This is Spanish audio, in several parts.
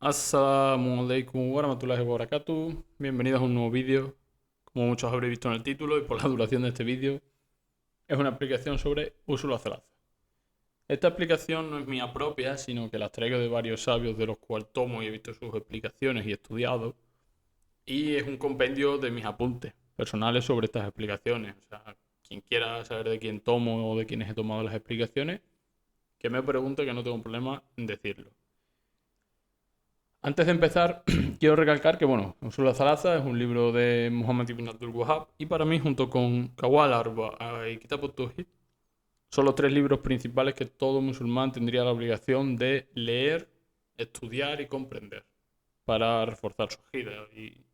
Assalamu alaikum warahmatullahi wabarakatuh. Bienvenidos a un nuevo vídeo. Como muchos habréis visto en el título y por la duración de este vídeo, es una explicación sobre Usul al-Thalatha. Esta explicación no es mía propia, sino que la traigo de varios sabios de los cuales tomo y he visto sus explicaciones y estudiado. Y es un compendio de mis apuntes personales sobre estas explicaciones. O sea, quien quiera saber de quién tomo o de quiénes he tomado las explicaciones, que me pregunte, que no tengo problema en decirlo. Antes de empezar, quiero recalcar que, bueno, Usul al-Thalatha es un libro de Muhammad ibn Abdul Wahhab y para mí, junto con Qawwal Arba y Kitab al-Tawhid, son los tres libros principales que todo musulmán tendría la obligación de leer, estudiar y comprender para reforzar su aqida y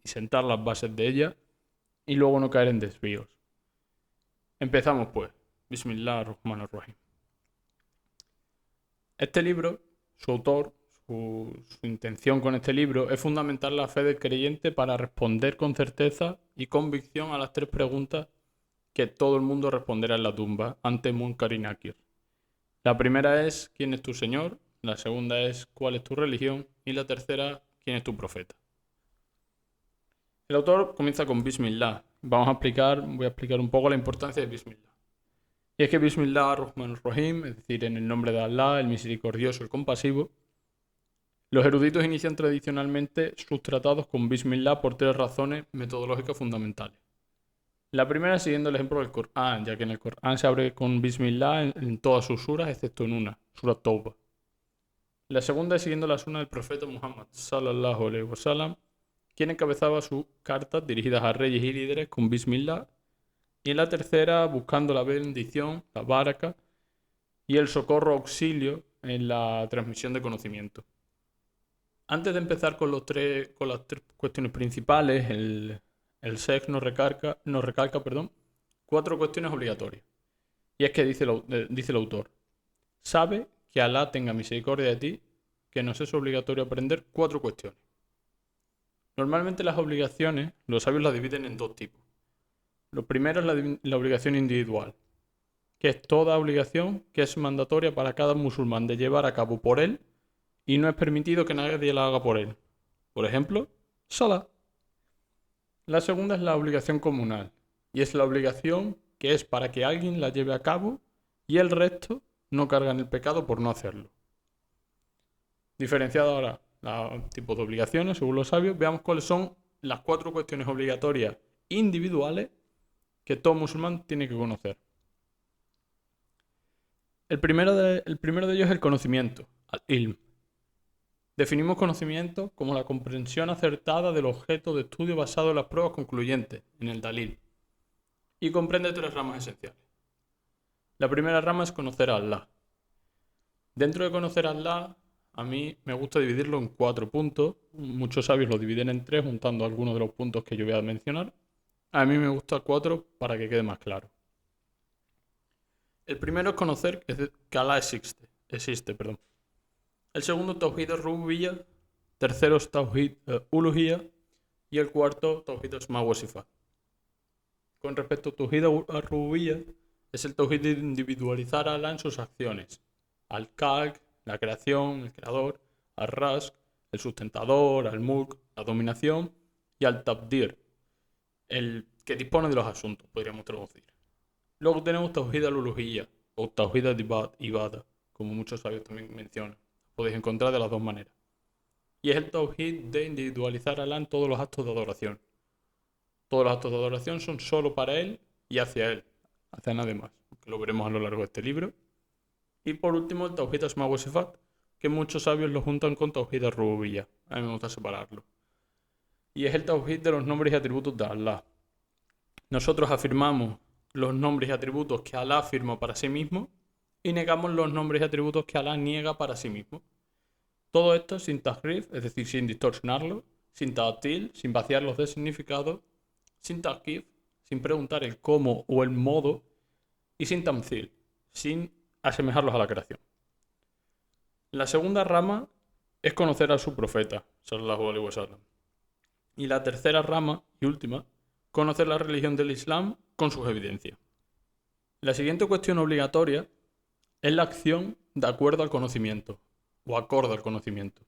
sentar las bases de ella y luego no caer en desvíos. Empezamos pues. Bismillah ar-Rahman ar-Rahim. Este libro, su autor, su intención con este libro es fundamentar la fe del creyente para responder con certeza y convicción a las tres preguntas que todo el mundo responderá en la tumba ante Munkar y Nakir. La primera es ¿quién es tu Señor? La segunda es ¿cuál es tu religión? Y la tercera ¿quién es tu profeta? El autor comienza con Bismillah. Voy a explicar un poco la importancia de Bismillah. Y es que Bismillah ar-Rahman ar-Rahim, es decir, en el nombre de Allah, el misericordioso, el compasivo, los eruditos inician tradicionalmente sus tratados con Bismillah por tres razones metodológicas fundamentales. La primera siguiendo el ejemplo del Corán, ya que en el Corán se abre con Bismillah en todas sus suras, excepto en una, Sura Tawbah. La segunda es siguiendo la sunna del profeta Muhammad, sallallahu alaihi wasallam, quien encabezaba sus cartas dirigidas a reyes y líderes con Bismillah. Y en la tercera, buscando la bendición, la baraka, y el socorro auxilio en la transmisión de conocimiento. Antes de empezar con las tres cuestiones principales, el SEC nos recalca cuatro cuestiones obligatorias. Y es que dice el autor, sabe que Alá tenga misericordia de ti, que nos es obligatorio aprender cuatro cuestiones. Normalmente las obligaciones, los sabios las dividen en dos tipos. Lo primero es la obligación individual, que es toda obligación que es mandatoria para cada musulmán de llevar a cabo por él y no es permitido que nadie la haga por él. Por ejemplo, Salah. La segunda es la obligación comunal, y es la obligación que es para que alguien la lleve a cabo y el resto no carga en el pecado por no hacerlo. Diferenciado ahora los tipos de obligaciones, según los sabios, veamos cuáles son las cuatro cuestiones obligatorias individuales que todo musulmán tiene que conocer. El primero de ellos es el conocimiento, al-ilm. Definimos conocimiento como la comprensión acertada del objeto de estudio basado en las pruebas concluyentes, en el dalil, y comprende tres ramas esenciales. La primera rama es conocer a Allah. Dentro de conocer a Allah, a mí me gusta dividirlo en cuatro puntos. Muchos sabios lo dividen en tres, juntando algunos de los puntos que yo voy a mencionar. A mí me gusta cuatro para que quede más claro. El primero es conocer que Allah existe. El segundo, Tawhid al-Rububiyyah. Tercero es Tawhid Uluhiyyah. Y el cuarto, Tawhid Asma wa Sifat. Con respecto a Tawhid al-Rububiyyah, es el Tawhid de individualizar a Allah en sus acciones. Al-Khalq, la creación, el creador. Al-Razq, el sustentador. Al-Mulk, la dominación. Y al-Tabdir, el que dispone de los asuntos, podríamos traducir. Luego tenemos Tawhid al-Uluhiyyah o Tawhid al-Ibadah, como muchos sabios también mencionan. Podéis encontrar de las dos maneras. Y es el Tawhid de individualizar a Allah en todos los actos de adoración. Todos los actos de adoración son solo para Él y hacia Él, hacia nadie más, que lo veremos a lo largo de este libro. Y por último el Tawhid Asma wa Sifat, que muchos sabios lo juntan con Tawhid al-Rububiyyah. A mí me gusta separarlo. Y es el Tawhid de los nombres y atributos de Allah. Nosotros afirmamos los nombres y atributos que Allah afirma para sí mismo y negamos los nombres y atributos que Allah niega para sí mismo. Todo esto sin tahrif, es decir, sin distorsionarlo, sin ta'til, sin vaciarlos de significado, sin takyif, sin preguntar el cómo o el modo, y sin tamthil, sin asemejarlos a la creación. La segunda rama es conocer a su profeta, sallallahu alaihi wasallam. Y la tercera rama y última, conocer la religión del Islam con sus evidencias. La siguiente cuestión obligatoria es la acción de acuerdo al conocimiento o acorde al conocimiento.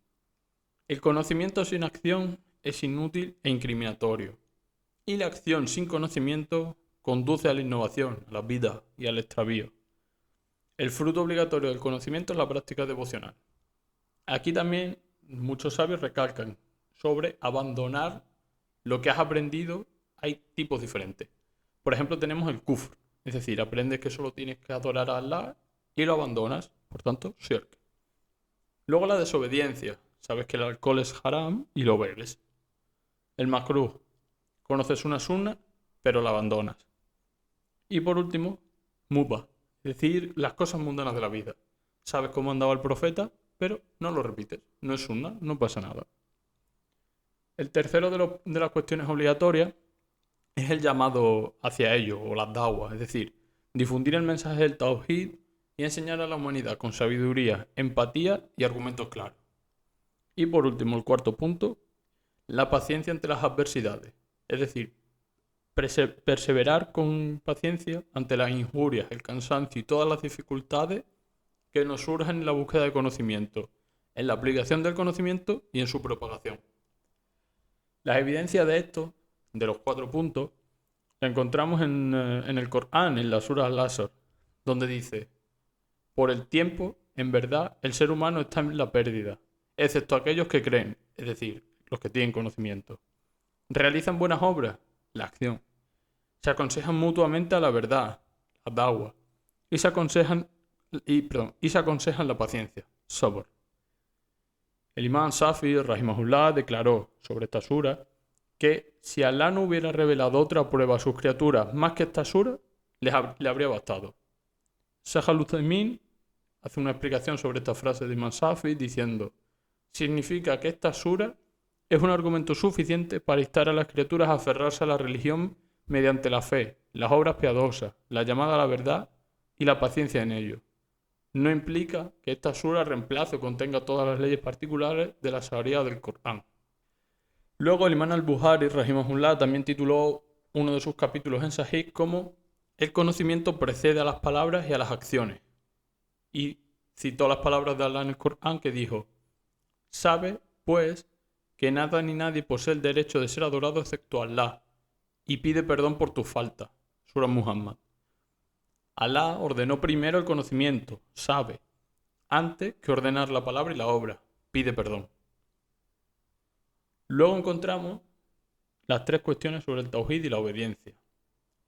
El conocimiento sin acción es inútil e incriminatorio. Y la acción sin conocimiento conduce a la innovación, a la vida y al extravío. El fruto obligatorio del conocimiento es la práctica devocional. Aquí también muchos sabios recalcan sobre abandonar lo que has aprendido. Hay tipos diferentes. Por ejemplo, tenemos el kufr, es decir, aprendes que solo tienes que adorar a Allah y lo abandonas, por tanto, shirk. Luego la desobediencia, sabes que el alcohol es haram y lo bebes. El makruh, conoces una sunna, pero la abandonas. Y por último, mubah, es decir, las cosas mundanas de la vida. Sabes cómo andaba el profeta, pero no lo repites. No es sunna, no pasa nada. El tercero de las cuestiones obligatorias es el llamado hacia ello, o las da'wah, es decir, difundir el mensaje del Tawhid y enseñar a la humanidad con sabiduría, empatía y argumentos claros. Y por último, el cuarto punto, la paciencia ante las adversidades, es decir, perseverar con paciencia ante las injurias, el cansancio y todas las dificultades que nos surjan en la búsqueda de conocimiento, en la aplicación del conocimiento y en su propagación. Las evidencias de esto, de los 4 puntos, la encontramos en el Corán, en la Sura Al-Asr, donde dice: por el tiempo, en verdad, el ser humano está en la pérdida, excepto aquellos que creen, es decir, los que tienen conocimiento. Realizan buenas obras, la acción. Se aconsejan mutuamente a la verdad, la da'wah, y se aconsejan la paciencia, sabr. El imán Safi, rahimahullah, declaró sobre esta sura que si Allah no hubiera revelado otra prueba a sus criaturas más que esta sura, le habría bastado. Shaykh al-Uthaymin hace una explicación sobre esta frase de imán Safi diciendo: significa que esta sura es un argumento suficiente para instar a las criaturas a aferrarse a la religión mediante la fe, las obras piadosas, la llamada a la verdad y la paciencia en ello. No implica que esta sura reemplace o contenga todas las leyes particulares de la Sharia del Corán. Luego el imán al-Bukhari, rahimahullah, también tituló uno de sus capítulos en Sahih como "El conocimiento precede a las palabras y a las acciones". Y citó las palabras de Allah en el Corán, que dijo: sabe, pues, que nada ni nadie posee el derecho de ser adorado excepto Allah, y pide perdón por tus faltas. Sura Muhammad. Allah ordenó primero el conocimiento, sabe, antes que ordenar la palabra y la obra, pide perdón. Luego encontramos las 3 cuestiones sobre el Tawhid y la obediencia.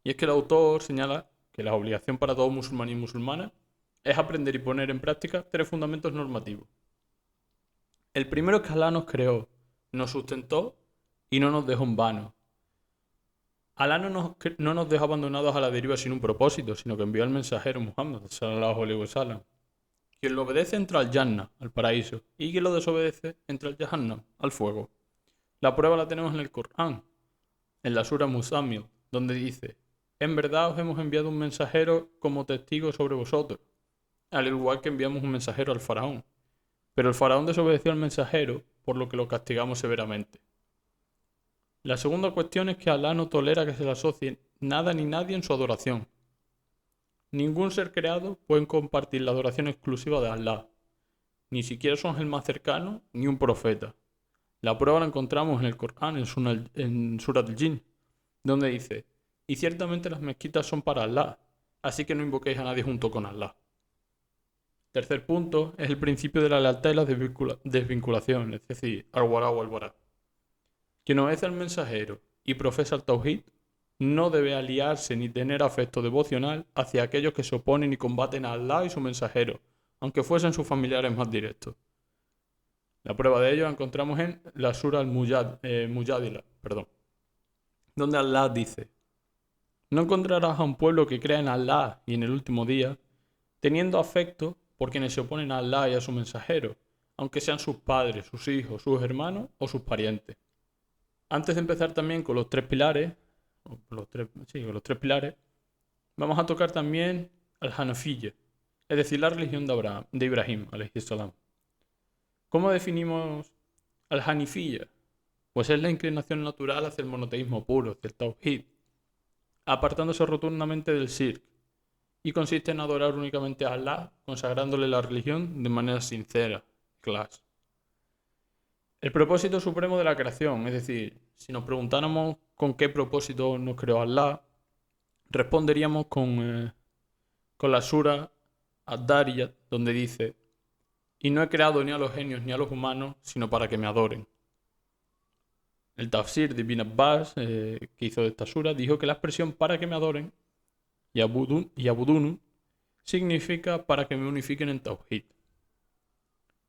Y es que el autor señala que la obligación para todo musulmán y musulmana es aprender y poner en práctica 3 fundamentos normativos. El primero es que Allah nos creó, nos sustentó y no nos dejó en vano. Allah no nos dejó abandonados a la deriva sin un propósito, sino que envió al mensajero Muhammad, sallallahu alaihi wasallam. Quien lo obedece entra al Jannah, al paraíso, y quien lo desobedece entra al Jahannam, al fuego. La prueba la tenemos en el Corán, en la Sura Muzammil, donde dice: en verdad os hemos enviado un mensajero como testigo sobre vosotros, al igual que enviamos un mensajero al faraón. Pero el faraón desobedeció al mensajero, por lo que lo castigamos severamente. La segunda cuestión es que Allah no tolera que se le asocie nada ni nadie en su adoración. Ningún ser creado puede compartir la adoración exclusiva de Allah. Ni siquiera son el más cercano ni un profeta. La prueba la encontramos en el Corán, en Surat al-Jinn, donde dice: y ciertamente las mezquitas son para Allah, así que no invoquéis a nadie junto con Allah. Tercer punto es el principio de la lealtad y la desvinculación, es decir, al-wara o al-bara. Quien obedece al mensajero y profesa el Tawhid no debe aliarse ni tener afecto devocional hacia aquellos que se oponen y combaten a Allah y su mensajero, aunque fuesen sus familiares más directos. La prueba de ello la encontramos en la Sura al-Mujadila, donde Allah dice: no encontrarás a un pueblo que crea en Allah y en el último día, teniendo afecto por quienes se oponen a Allah y a su mensajero, aunque sean sus padres, sus hijos, sus hermanos o sus parientes. Antes de empezar también con los 3 pilares, vamos a tocar también al Hanafiyya, es decir, la religión de Ibrahim, alayhi salam. ¿Cómo definimos al Hanifiyya? Pues es la inclinación natural hacia el monoteísmo puro, hacia el Tawhid, apartándose rotundamente del Shirk, y consiste en adorar únicamente a Allah, consagrándole la religión de manera sincera, ikhlas. El propósito supremo de la creación, es decir, si nos preguntáramos con qué propósito nos creó Allah, responderíamos con la sura Ad-Dariyat, donde dice: y no he creado ni a los genios ni a los humanos, sino para que me adoren. El tafsir de Ibn Abbas, que hizo de esta sura, dijo que la expresión para que me adoren, Yabudunu, significa para que me unifiquen en Tawhid.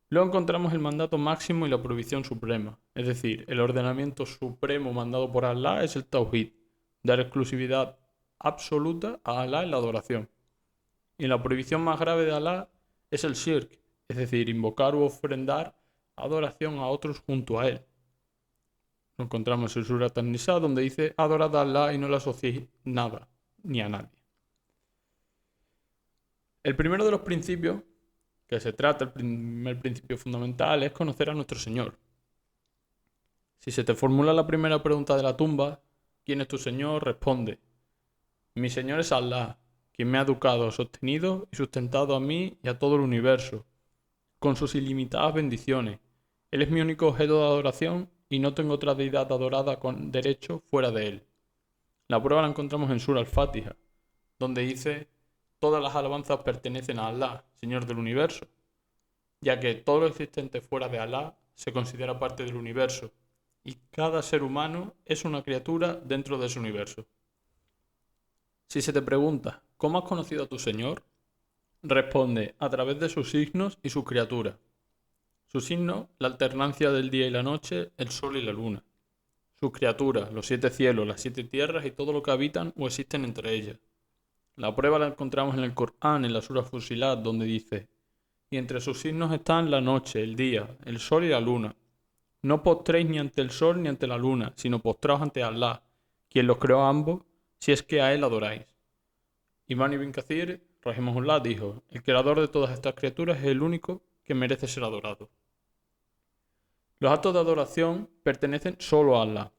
Luego encontramos el mandato máximo y la prohibición suprema, es decir, el ordenamiento supremo mandado por Allah es el Tawhid, dar exclusividad absoluta a Allah en la adoración. Y la prohibición más grave de Allah es el shirk, es decir, invocar u ofrendar adoración a otros junto a él. Lo encontramos en Surat An-Nisa, donde dice: adorad a Allah y no le asociéis nada, ni a nadie. El primero de los principios que se trata, el primer principio fundamental, es conocer a nuestro Señor. Si se te formula la primera pregunta de la tumba: ¿quién es tu Señor?, responde: mi Señor es Allah, quien me ha educado, sostenido y sustentado a mí y a todo el universo, con sus ilimitadas bendiciones. Él es mi único objeto de adoración y no tengo otra deidad adorada con derecho fuera de él. La prueba la encontramos en Sura Al-Fatiha, donde dice: todas las alabanzas pertenecen a Allah, Señor del universo, ya que todo lo existente fuera de Allah se considera parte del universo, y cada ser humano es una criatura dentro de ese universo. Si se te pregunta: ¿cómo has conocido a tu Señor?, responde: a través de sus signos y sus criaturas. Sus signos: la alternancia del día y la noche, el sol y la luna. Sus criaturas: los 7 cielos, las 7 tierras y todo lo que habitan o existen entre ellas. La prueba la encontramos en el Corán, en la Sura Fusilat, donde dice: y entre sus signos están la noche, el día, el sol y la luna. No postréis ni ante el sol ni ante la luna, sino postraos ante Allah, quien los creó a ambos, si es que a él adoráis. Imam Ibn Kathir, rahimahullah, dijo: el creador de todas estas criaturas es el único que merece ser adorado. Los actos de adoración pertenecen solo a Allah.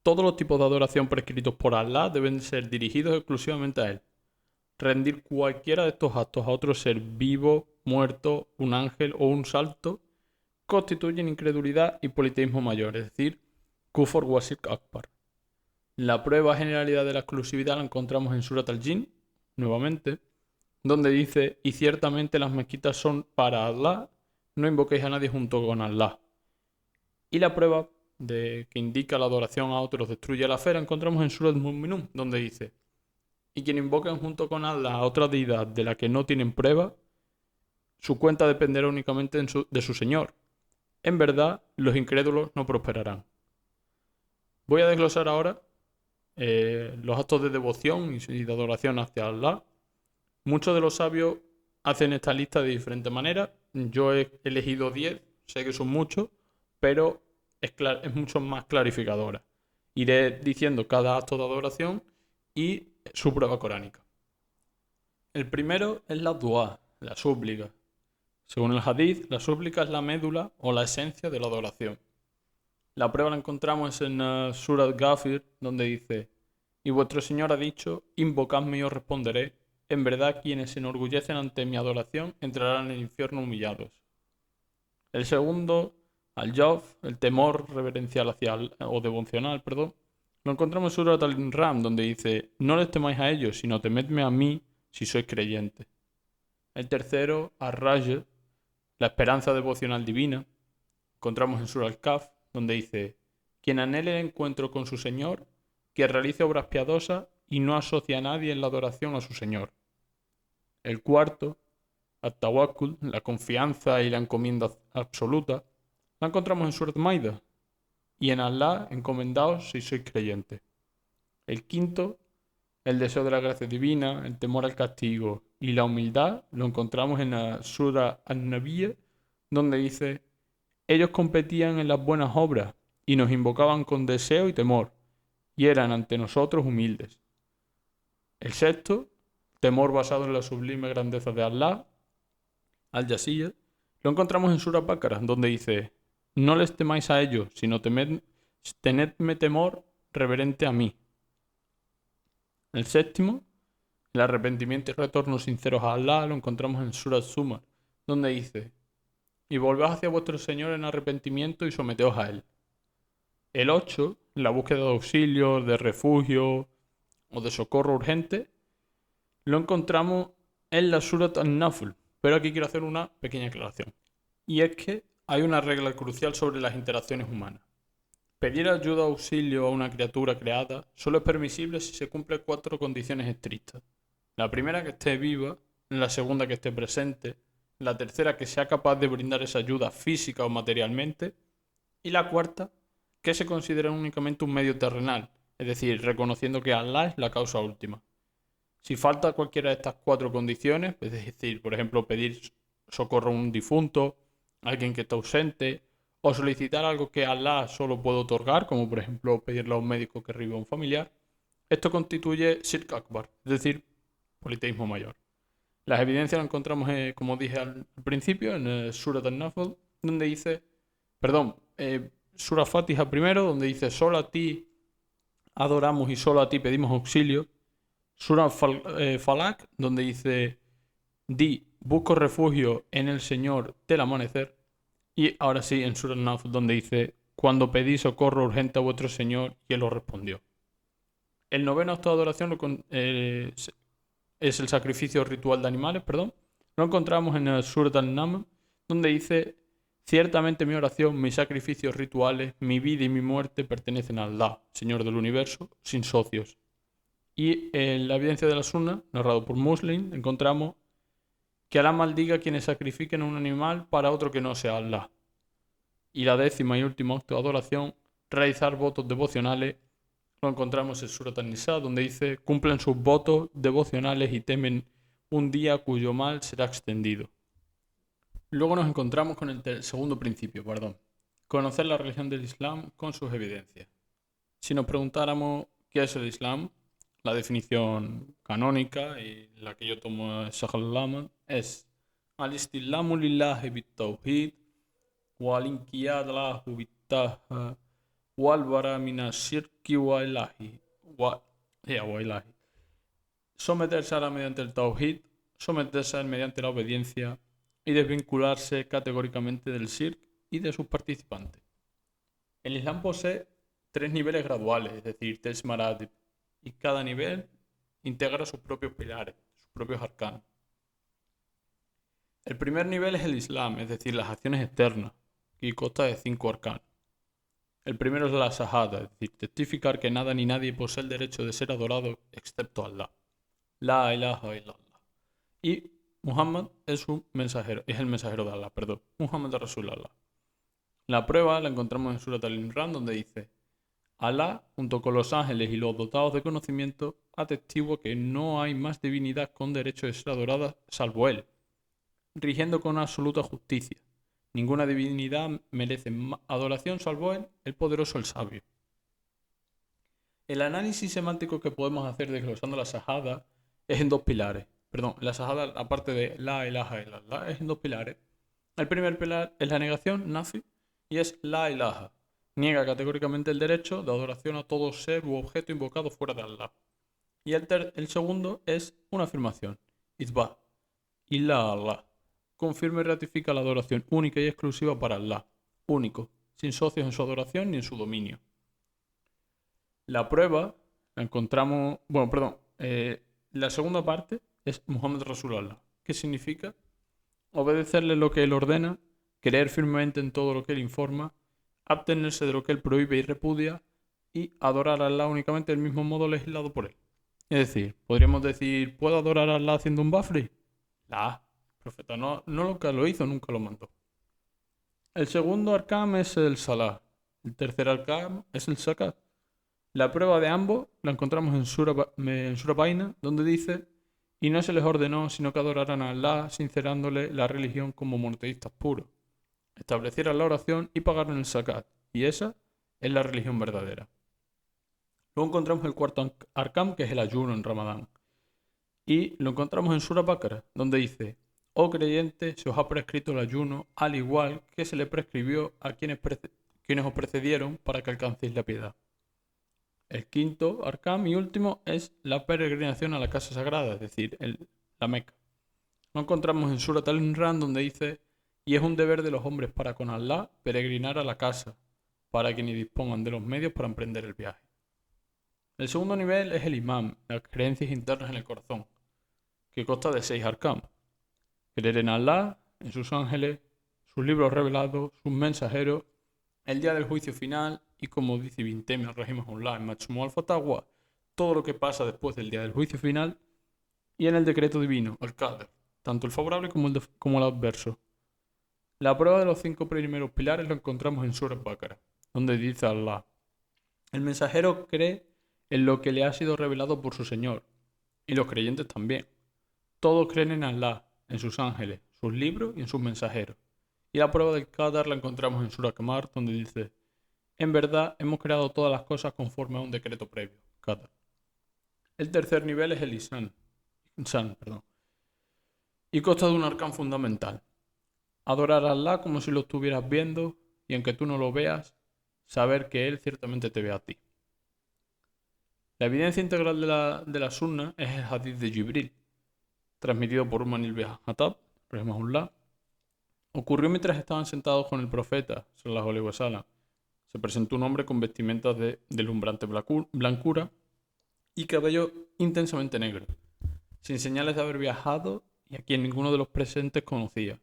Todos los tipos de adoración prescritos por Allah deben ser dirigidos exclusivamente a Él. Rendir cualquiera de estos actos a otro ser vivo, muerto, un ángel o un salto constituyen incredulidad y politeísmo mayor, es decir, Kufr wa Shirk Akbar. La prueba generalidad de la exclusividad la encontramos en Surat al-Jin, nuevamente, donde dice: y ciertamente las mezquitas son para Allah, no invoquéis a nadie junto con Allah. Y la prueba que indica la adoración a otros destruye la fe la encontramos en Surat al-Mu'minun, donde dice: y quien invoquen junto con Allah a otra deidad de la que no tienen prueba, su cuenta dependerá únicamente de su Señor. En verdad, los incrédulos no prosperarán. Voy a desglosar ahora los actos de devoción y de adoración hacia Allah. Muchos de los sabios hacen esta lista de diferentes maneras. Yo he elegido 10, sé que son muchos, pero es mucho más clarificadora. Iré diciendo cada acto de adoración y su prueba coránica. El primero es la dua, la súplica. Según el hadith, la súplica es la médula o la esencia de la adoración. La prueba la encontramos en Surat Ghafir, donde dice: y vuestro Señor ha dicho: invocadme y os responderé. En verdad, quienes se enorgullecen ante mi adoración entrarán en el infierno humillados. El segundo, al-Jawf, el temor reverencial o devocional, lo encontramos en Surat al-Inram, donde dice: no les temáis a ellos, sino temedme a mí si sois creyentes. El tercero, ar-Raj, la esperanza devocional divina, encontramos en Surat al-Kahf, donde dice: quien anhele el encuentro con su Señor, que realice obras piadosas y no asocia a nadie en la adoración a su Señor. El cuarto, at-Tawakkul, la confianza y la encomienda absoluta, la encontramos en Surat Maida: y en Allah encomendaos si sois creyentes. El quinto, el deseo de la gracia divina, el temor al castigo y la humildad, lo encontramos en la Sura An-Nabiyyah, donde dice: ellos competían en las buenas obras y nos invocaban con deseo y temor, y eran ante nosotros humildes. El sexto, temor basado en la sublime grandeza de Allah, al-Jasiyah, lo encontramos en Sura Baqarah, donde dice: no les temáis a ellos, sino tenedme temor reverente a mí. El séptimo, el arrepentimiento y retorno sinceros a Allah, lo encontramos en Sura Zumar, donde dice: y volveos hacia vuestro Señor en arrepentimiento y someteos a Él. El 8, la búsqueda de auxilio, de refugio o de socorro urgente, lo encontramos en la Surat al-Nafl, pero aquí quiero hacer una pequeña aclaración. Y es que hay una regla crucial sobre las interacciones humanas. Pedir ayuda o auxilio a una criatura creada solo es permisible si se cumplen 4 condiciones estrictas. La primera, que esté viva; la segunda, que esté presente; la tercera, que sea capaz de brindar esa ayuda física o materialmente; y la cuarta, que se considere únicamente un medio terrenal, es decir, reconociendo que Allah es la causa última. Si falta cualquiera de estas 4 condiciones, es decir, por ejemplo, pedir socorro a un difunto, a alguien que está ausente, o solicitar algo que Allah solo puede otorgar, como por ejemplo pedirle a un médico que reviva a un familiar, esto constituye Shirk Akbar, es decir, politeísmo mayor. Las evidencias las encontramos, como dije al principio, en el Surat al-Nafl, donde dice, Surah Fatiha primero, donde dice, solo a ti adoramos y solo a ti pedimos auxilio. Surah Falak, donde dice, busco refugio en el Señor del amanecer. Y ahora sí, en Surah Naf, donde dice, cuando pedí socorro urgente a vuestro Señor, y Él os respondió. El noveno acto de adoración es el sacrificio ritual de animales, perdón. Lo encontramos en el Surah Al-Nam, donde dice, ciertamente mi oración, mis sacrificios rituales, mi vida y mi muerte pertenecen a Allah, Señor del universo, sin socios. Y en la evidencia de la Sunna, narrado por Muslim, encontramos que Alá maldiga a quienes sacrifiquen un animal para otro que no sea Allah. Y la décima y último acto de adoración, realizar votos devocionales, lo encontramos en Surat An-Nisa, donde dice, cumplen sus votos devocionales y temen un día cuyo mal será extendido. Luego nos encontramos con el segundo principio, conocer la religión del Islam con sus evidencias. Si nos preguntáramos qué es el Islam, la definición canónica y la que yo tomo de Shah al-Lama es al-istislamu lillahi bit-tawhid wal-inqiyad lahu bit-taha wal-bara min ash-shirki wa ilahi. Someterse a la mediante el tawhid, someterse a él mediante la obediencia y desvincularse categóricamente del shirk y de sus participantes. El Islam posee 3 niveles graduales, es decir, 3 maratib, y cada nivel integra sus propios pilares, sus propios arcanos. El primer nivel es el Islam, es decir, las acciones externas, y consta de 5 arcanos. El primero es la shahada, es decir, testificar que nada ni nadie posee el derecho de ser adorado excepto Allah. La ilaha illallah. Y Muhammad es el mensajero de Allah, Muhammad Rasulullah. La prueba la encontramos en Surat Al-Imran, donde dice, Alá, junto con los ángeles y los dotados de conocimiento, atestigua que no hay más divinidad con derecho de ser adorada salvo Él, rigiendo con absoluta justicia. Ninguna divinidad merece adoración salvo Él, el poderoso, el sabio. El análisis semántico que podemos hacer desglosando la shahada es en 2 pilares. La shahada, aparte de la ilaha illallah, es en 2 pilares. El primer pilar es la negación, nafi, y es la ilaha. Niega categóricamente el derecho de adoración a todo ser u objeto invocado fuera de Allah. Y el segundo es una afirmación, Izbah, Illa Allah. Confirma y ratifica la adoración única y exclusiva para Allah, único, sin socios en su adoración ni en su dominio. La prueba la encontramos, la segunda parte es Muhammad Rasulullah, que significa obedecerle lo que él ordena, creer firmemente en todo lo que él informa, abstenerse de lo que él prohíbe y repudia y adorar a Allah únicamente del mismo modo legislado por él. Es decir, podríamos decir, ¿puedo adorar a Allah haciendo un bafri? El profeta no nunca lo hizo, nunca lo mandó. El segundo arkam es el salah. El tercer arkam es el zakat. La prueba de ambos la encontramos en Surah Baina, donde dice, y no se les ordenó sino que adoraran a Allah, sincerándole la religión como monoteístas puros, establecieran la oración y pagaran el zakat, y esa es la religión verdadera. Luego encontramos el cuarto arkam, que es el ayuno en Ramadán, y lo encontramos en Surah Baqarah, donde dice, oh creyentes, se os ha prescrito el ayuno, al igual que se le prescribió a quienes os precedieron para que alcancéis la piedad. El quinto arkam y último es la peregrinación a la casa sagrada, es decir, la Meca. Lo encontramos en Surat Al-Imran, donde dice, y es un deber de los hombres para con Allah peregrinar a la casa, para quienes dispongan de los medios para emprender el viaje. El segundo nivel es el imán, las creencias internas en el corazón, que consta de 6 arcán. Creer en Allah, en sus ángeles, sus libros revelados, sus mensajeros, el día del juicio final y, como dice Ibn Taymiyyah rahimahullah en Majmu' al-Fatawa, todo lo que pasa después del día del juicio final, y en el decreto divino, el Qadr, tanto el favorable como el adverso. La prueba de los 5 primeros pilares lo encontramos en Surah Baqarah, donde dice Allah: el mensajero cree en lo que le ha sido revelado por su Señor, y los creyentes también. Todos creen en Allah, en sus ángeles, sus libros y en sus mensajeros. Y la prueba del Qadar la encontramos en Surah Qamar, donde dice: en verdad hemos creado todas las cosas conforme a un decreto previo, Qadar. El tercer nivel es el Ihsan, y consta de un arcán fundamental: adorar a Allah como si lo estuvieras viendo, y aunque tú no lo veas, saber que Él ciertamente te ve a ti. La evidencia integral de la Sunna es el hadith de Jibril, transmitido por Umar ibn Khattab, rahimahullah. Ocurrió mientras estaban sentados con el profeta, sallallahu alaihi wasallam. Se presentó un hombre con vestimentas de deslumbrante blancura y cabello intensamente negro, sin señales de haber viajado y a quien ninguno de los presentes conocía.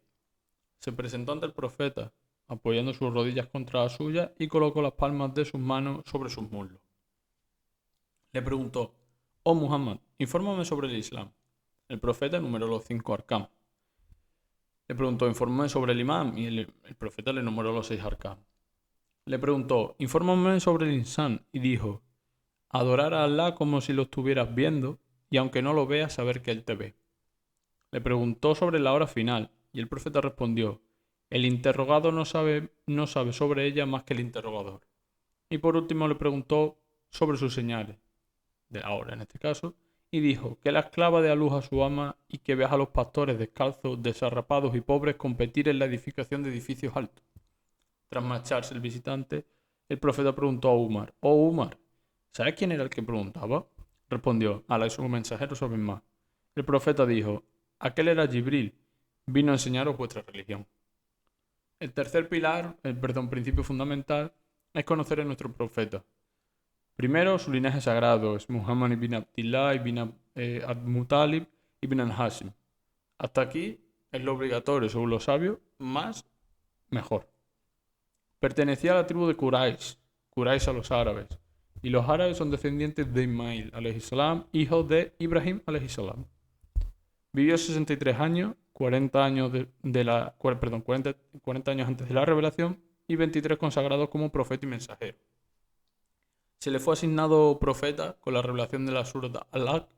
Se presentó ante el profeta, apoyando sus rodillas contra la suya, y colocó las palmas de sus manos sobre sus muslos. Le preguntó: oh Muhammad, infórmame sobre el Islam. El profeta enumeró los 5 arcán. Le preguntó: infórmame sobre el imán, y el profeta le enumeró los 6 arcán. Le preguntó: infórmame sobre el insan, y dijo: adorar a Allah como si lo estuvieras viendo, y aunque no lo veas, saber que Él te ve. Le preguntó sobre la hora final, y el profeta respondió: el interrogado no sabe sobre ella más que el interrogador. Y por último le preguntó sobre sus señales, de la hora en este caso, y dijo: que la esclava dé a luz a su ama y que veas a los pastores descalzos, desarrapados y pobres competir en la edificación de edificios altos. Tras marcharse el visitante, el profeta preguntó a Umar: oh Umar, ¿sabes quién era el que preguntaba? Respondió: Alá y su mensajero saben más. El profeta dijo: aquel era Jibril, vino a enseñaros vuestra religión. El tercer principio fundamental, es conocer a nuestro profeta. Primero, su linaje sagrado es Muhammad ibn Abdillah ibn Abd-Muttalib ibn al-Hashim. Hasta aquí es lo obligatorio según los sabios, más mejor. Pertenecía a la tribu de Quraysh a los árabes, y los árabes son descendientes de Ismail a.s., hijo de Ibrahim a.s. Vivió 63 años, 40 años, 40 años antes de la revelación, y 23 consagrados como profeta y mensajero. Se le fue asignado profeta con la revelación de la Surah Al-Haqq,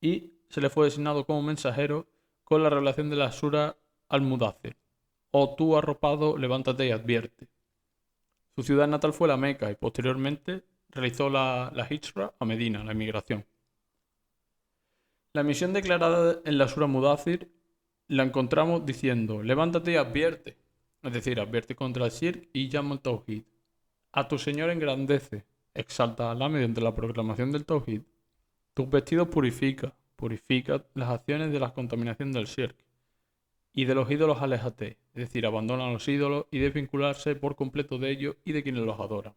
y se le fue designado como mensajero con la revelación de la Surah Al-Mudaththir: oh tú arropado, levántate y advierte. Su ciudad natal fue la Meca, y posteriormente realizó la Hijra a Medina, la emigración. La misión declarada en la Surah Mudaththir la encontramos diciendo: levántate y advierte, es decir, advierte contra el shirk y llama al tawhid. A tu Señor engrandece, exalta a Allah mediante la proclamación del tawhid. Tus vestidos purifica las acciones de la contaminación del shirk. Y de los ídolos aléjate, es decir, abandona los ídolos y desvincularse por completo de ellos y de quienes los adoran.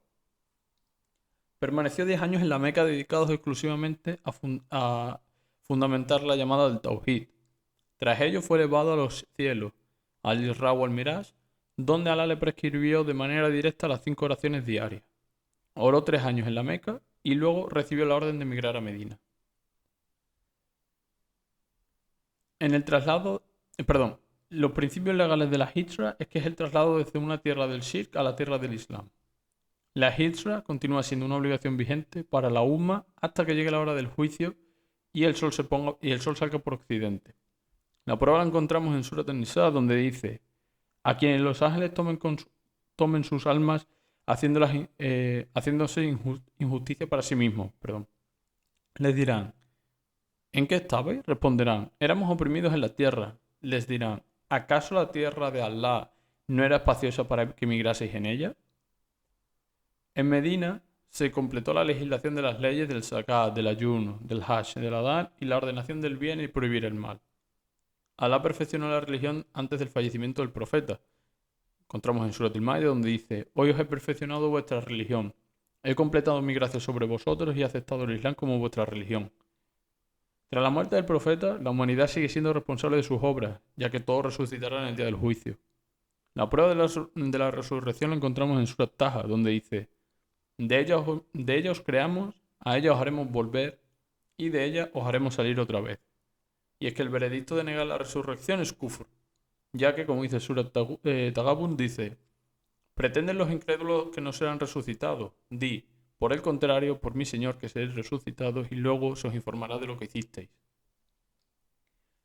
Permaneció 10 años en la Meca dedicados exclusivamente a fundamentar la llamada del Tawhid. Tras ello fue elevado a los cielos, al Isra o al Miraj, donde Alá le prescribió de manera directa las 5 oraciones diarias. Oró 3 años en la Meca y luego recibió la orden de emigrar a Medina. Los principios legales de la Hijra es que es el traslado desde una tierra del Shirk a la tierra del Islam. La Hijra continúa siendo una obligación vigente para la Umma hasta que llegue la hora del juicio y el sol salga por occidente. La prueba la encontramos en Surat An-Nisa, donde dice: a quienes los ángeles tomen sus almas haciéndose injusticia para sí mismos. Les dirán: ¿en qué estabais? Responderán: éramos oprimidos en la tierra. Les dirán: ¿acaso la tierra de Allah no era espaciosa para que migraseis en ella? En Medina se completó la legislación de las leyes del zakat, del ayuno, del hajj, del adán y la ordenación del bien y prohibir el mal. Alá perfeccionó la religión antes del fallecimiento del profeta. Encontramos en Surat al-Maida donde dice: Hoy os he perfeccionado vuestra religión. He completado mi gracia sobre vosotros y he aceptado el Islam como vuestra religión. Tras la muerte del profeta, la humanidad sigue siendo responsable de sus obras, ya que todos resucitarán en el día del juicio. La prueba de la resurrección la encontramos en Surat Taha, donde dice: de ella os creamos, a ella os haremos volver y de ella os haremos salir otra vez. Y es que el veredicto de negar la resurrección es kufr, ya que, como dice Surat Tagabun, dice: ¿pretenden los incrédulos que no serán resucitados? Di: por el contrario, por mi Señor que seréis resucitados y luego se os informará de lo que hicisteis.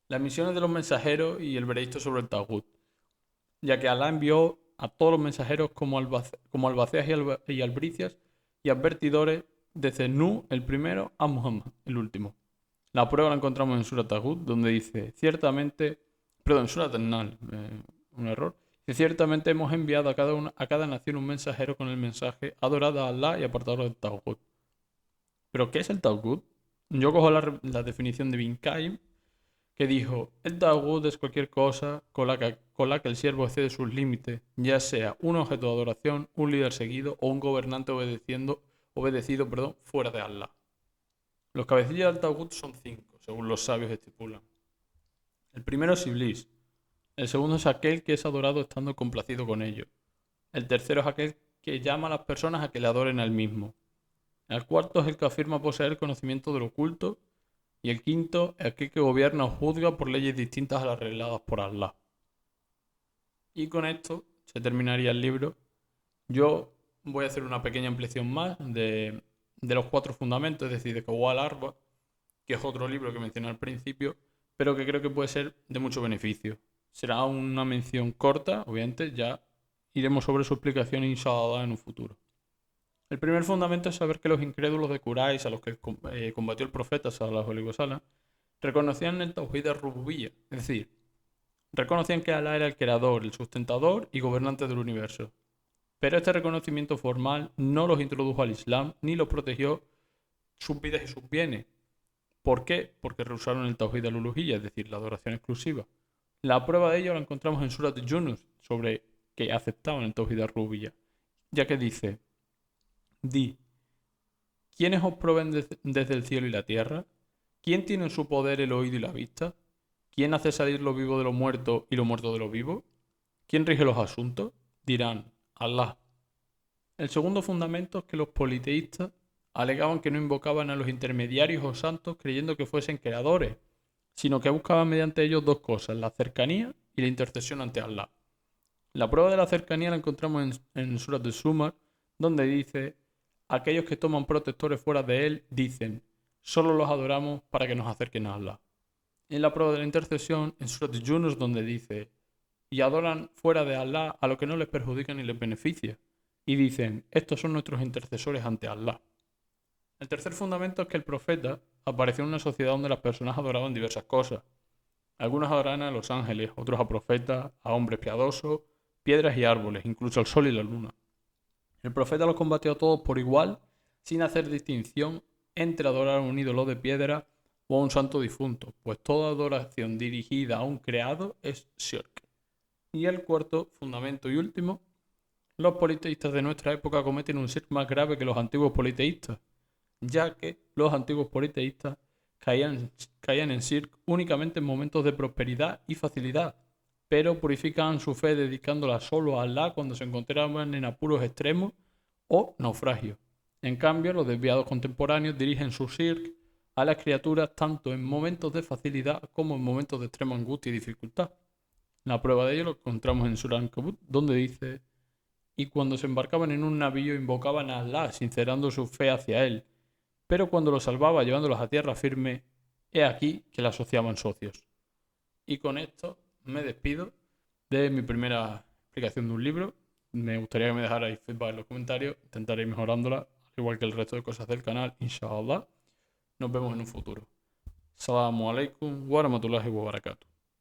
Las misiones de los mensajeros y el veredicto sobre el Tagut, ya que Alá envió a todos los mensajeros como albaceas y albricias y advertidores desde Nuh, el primero, a Muhammad, el último. La prueba la encontramos en Surat Tagut, donde dice: Surat An-Nahl, un error. Que ciertamente hemos enviado a cada nación un mensajero con el mensaje: adorad a Allah y apartaos del Tagut. ¿Pero qué es el Tagut? Yo cojo la definición de Ibn Qayyim, que dijo: el Tagut es cualquier cosa con la que el siervo excede sus límites, ya sea un objeto de adoración, un líder seguido o un gobernante obedecido fuera de Allah. Los cabecillas del Tagut son 5, según los sabios estipulan. El primero es Iblis. El segundo es aquel que es adorado estando complacido con ello. El tercero es aquel que llama a las personas a que le adoren a él mismo. El cuarto es el que afirma poseer conocimiento del oculto. Y el quinto es aquel que gobierna o juzga por leyes distintas a las reveladas por Allah. Y con esto se terminaría el libro. Yo voy a hacer una pequeña ampliación más de los 4 fundamentos, es decir, de Qawwal Arba, que es otro libro que mencioné al principio, pero que creo que puede ser de mucho beneficio. Será una mención corta, obviamente, ya iremos sobre su explicación inshallah en un futuro. El primer fundamento es saber que los incrédulos de Quraysh, a los que combatió el profeta sallallahu alaihi wasallam, reconocían el Tawhid ar-Rububiyyah, es decir, reconocían que Alá era el creador, el sustentador y gobernante del universo. Pero este reconocimiento formal no los introdujo al Islam ni los protegió sus vidas y sus bienes. ¿Por qué? Porque rehusaron el Tawhid al-Uluhiyyah, es decir, la adoración exclusiva. La prueba de ello la encontramos en Surat Yunus, sobre que aceptaban el Tawhid ar-Rububiyyah, ya que dice: Di, ¿quiénes os proveen desde el cielo y la tierra? ¿Quién tiene en su poder el oído y la vista? ¿Quién hace salir lo vivo de lo muerto y lo muerto de lo vivo? ¿Quién rige los asuntos? Dirán: Allah. El segundo fundamento es que los politeístas alegaban que no invocaban a los intermediarios o santos creyendo que fuesen creadores, sino que buscaban mediante ellos 2 cosas: la cercanía y la intercesión ante Allah. La prueba de la cercanía la encontramos en Surat al-Zumar, donde dice: aquellos que toman protectores fuera de él dicen: solo los adoramos para que nos acerquen a Allah. En la prueba de la intercesión, en Surat Yunus, donde dice: y adoran fuera de Allah a lo que no les perjudica ni les beneficia. Y dicen: estos son nuestros intercesores ante Allah. El tercer fundamento es que el profeta apareció en una sociedad donde las personas adoraban diversas cosas. Algunos adoraban a los ángeles, otros a profetas, a hombres piadosos, piedras y árboles, incluso al sol y la luna. El profeta los combatió a todos por igual, sin hacer distinción entre adorar a un ídolo de piedra o a un santo difunto, pues toda adoración dirigida a un creado es shirk. Y el cuarto fundamento y último: los politeístas de nuestra época cometen un shirk más grave que los antiguos politeístas, ya que los antiguos politeístas caían en shirk únicamente en momentos de prosperidad y facilidad, pero purificaban su fe dedicándola solo a Allah cuando se encontraban en apuros extremos o naufragios. En cambio, los desviados contemporáneos dirigen su shirk a las criaturas tanto en momentos de facilidad como en momentos de extrema angustia y dificultad. La prueba de ello lo encontramos en Surah Al-Ankabut, donde dice: y cuando se embarcaban en un navío invocaban a Allah, sincerando su fe hacia él, pero cuando los salvaba llevándolos a tierra firme, he aquí que le asociaban socios. Y con esto me despido de mi primera explicación de un libro. Me gustaría que me dejarais feedback en los comentarios, intentaré ir mejorándola, al igual que el resto de cosas del canal, inshallah. Nos vemos en un futuro. Assalamu alaikum wa rahmatullahi wa barakatuh.